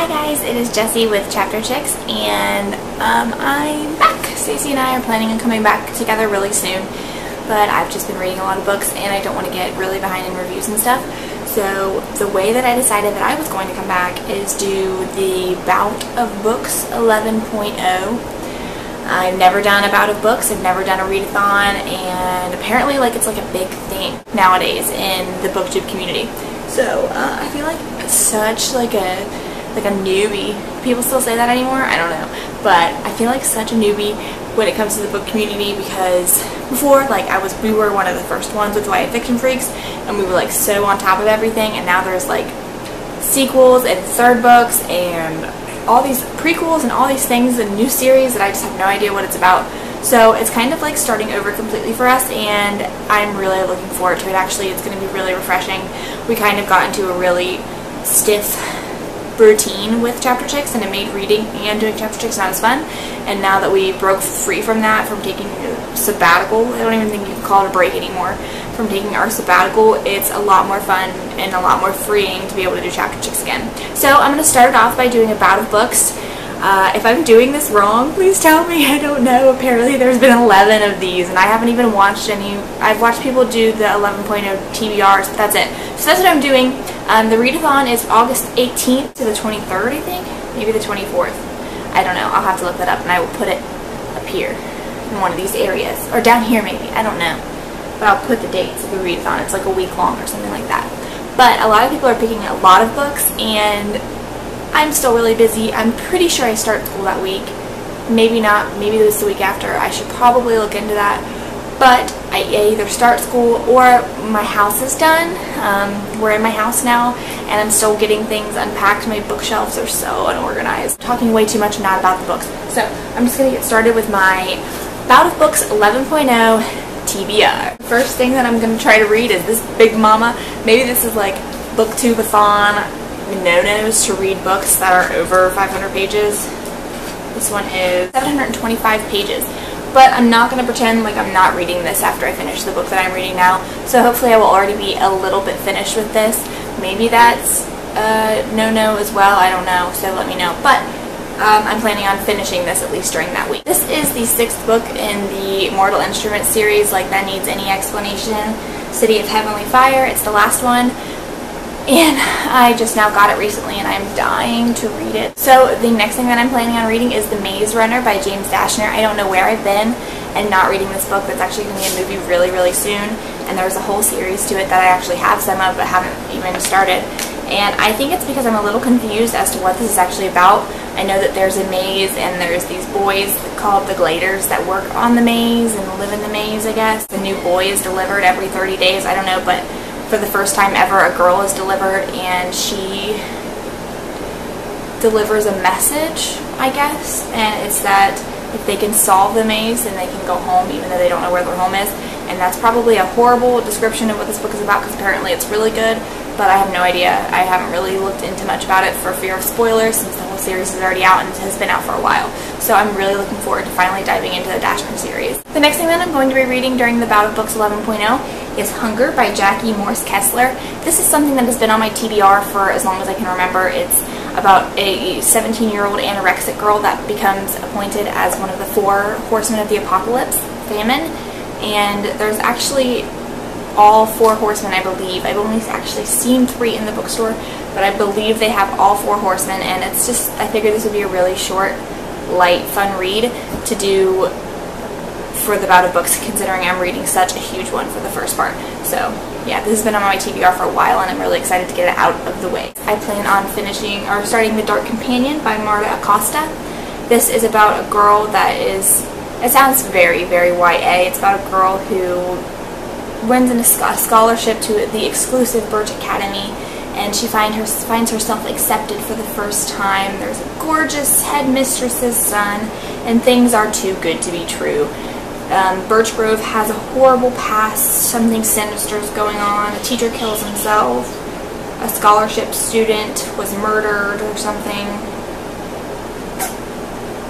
Hi guys, it is Jessie with Chapter Chicks, and I'm back. Stacey and I are planning on coming back together really soon, but I've just been reading a lot of books and I don't want to get really behind in reviews and stuff. So the way that I decided that I was going to come back is do the Bout of Books 11.0. I've never done a Bout of Books, I've never done a readathon, and apparently it's like a big thing nowadays in the booktube community. So I feel like it's such like a newbie. People still say that anymore? I don't know. But I feel like such a newbie when it comes to the book community, because before we were one of the first ones with YA Fiction Freaks, and we were so on top of everything, and now there's sequels and third books and all these prequels and all these things and new series that I just have no idea what it's about. So it's kind of starting over completely for us, and I'm really looking forward to it. Actually, it's going to be really refreshing. We kind of got into a really stiff routine with Chapter Chicks, and it made reading and doing Chapter Chicks not as fun. And now that we broke free from that, from taking a sabbatical, I don't even think you can call it a break anymore, from taking our sabbatical, it's a lot more fun and a lot more freeing to be able to do Chapter Chicks again. So I'm going to start it off by doing a Bout of Books. If I'm doing this wrong, please tell me. I don't know. Apparently there's been 11 of these, and I haven't even watched any. I've watched people do the 11.0 TBRs, but that's it. So that's what I'm doing. The readathon is August 18th to the 23rd, I think. Maybe the 24th. I don't know. I'll have to look that up, and I will put it up here in one of these areas. Or down here, maybe. I don't know. But I'll put the dates of the readathon. It's like a week long or something like that. But a lot of people are picking a lot of books, and I'm still really busy. I'm pretty sure I start school that week. Maybe not. Maybe this is the week after. I should probably look into that. But I either start school or my house is done. We're in my house now, and I'm still getting things unpacked. My bookshelves are so unorganized. I'm talking way too much and not about the books. So I'm just going to get started with my Bout of Books 11.0 TBR. The first thing that I'm going to try to read is this big mama. Maybe this is like BOOK-A-THON no-nos to read books that are over 500 pages. This one is 725 pages. But I'm not going to pretend like I'm not reading this after I finish the book that I'm reading now. So hopefully I will already be a little bit finished with this. Maybe that's no-no as well. I don't know. So let me know. But I'm planning on finishing this at least during that week. This is the 6th book in the Mortal Instruments series. That needs any explanation. City of Heavenly Fire. It's the last one. And I just now got it recently, and I'm dying to read it. So the next thing that I'm planning on reading is The Maze Runner by James Dashner. I don't know where I've been and not reading this book. That's actually going to be a movie really, really soon. And there's a whole series to it that I actually have some of but haven't even started. And I think it's because I'm a little confused as to what this is actually about. I know that there's a maze, and there's these boys called the Gladers that work on the maze and live in the maze, I guess. The new boy is delivered every 30 days. I don't know, but for the first time ever, a girl is delivered, and she delivers a message, I guess, and it's that if they can solve the maze, then they can go home even though they don't know where their home is. And that's probably a horrible description of what this book is about, because apparently it's really good, but I have no idea. I haven't really looked into much about it for fear of spoilers, since the whole series is already out and has been out for a while. So I'm really looking forward to finally diving into the Dashner series. The next thing that I'm going to be reading during the Bout of Books 11.0 is Hunger by Jackie Morse Kessler. This is something that has been on my TBR for as long as I can remember. It's about a 17-year-old anorexic girl that becomes appointed as one of the 4 horsemen of the apocalypse, famine. And there's actually all 4 horsemen, I believe. I've only actually seen 3 in the bookstore, but I believe they have all 4 horsemen, and it's just, I figured this would be a really short, light, fun read to do for the Bout of Books, considering I'm reading such a huge one for the first part. So yeah, this has been on my TBR for a while, and I'm really excited to get it out of the way. I plan on finishing or starting The Dark Companion by Marta Acosta. This is about a girl that is, it sounds very, very YA. It's about a girl who wins a scholarship to the exclusive Birch Academy, and she finds herself accepted for the first time. There's a gorgeous headmistress's son, and things are too good to be true. Birch Grove has a horrible past. Something sinister is going on. A teacher kills himself. A scholarship student was murdered or something.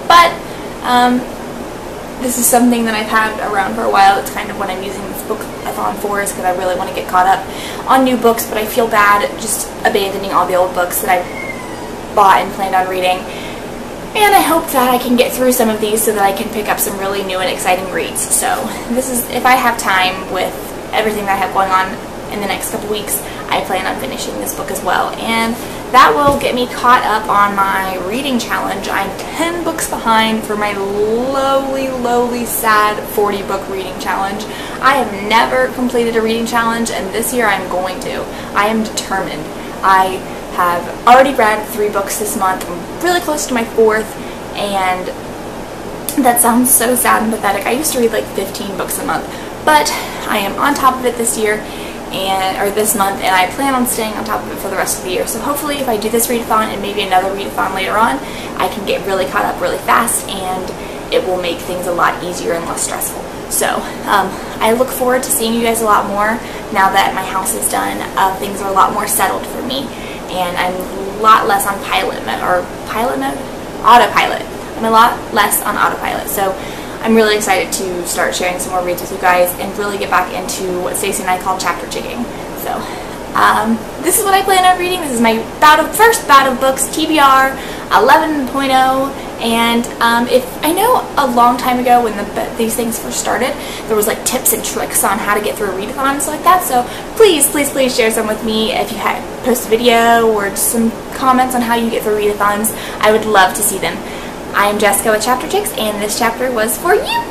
But this is something that I've had around for a while. It's kind of what I'm using this book-a-thon for, is because I really want to get caught up on new books, but I feel bad just abandoning all the old books that I've bought and planned on reading. And I hope that I can get through some of these so that I can pick up some really new and exciting reads. So this is, if I have time with everything that I have going on in the next couple weeks, I plan on finishing this book as well. And that will get me caught up on my reading challenge. I'm 10 books behind for my lowly, sad 40 book reading challenge. I have never completed a reading challenge, and this year I'm going to. I am determined. I have already read 3 books this month. I'm really close to my 4th, and that sounds so sad and pathetic. I used to read like 15 books a month, but I am on top of it this year, or this month, and I plan on staying on top of it for the rest of the year. So hopefully if I do this readathon and maybe another readathon later on, I can get really caught up really fast, and it will make things a lot easier and less stressful. So I look forward to seeing you guys a lot more now that my house is done. Things are a lot more settled for me, and I'm a lot less on autopilot. I'm a lot less on autopilot. So I'm really excited to start sharing some more reads with you guys and really get back into what Stacey and I call chapter jigging. So this is what I plan on reading. This is my first Bout of Books TBR 11.0. And if I know a long time ago when these things first started, there was like tips and tricks on how to get through a readathon and stuff like that. So please share some with me. If you post a video or just some comments on how you get through readathons, I would love to see them. I am Jessica with Chapter Chicks, and this chapter was for you.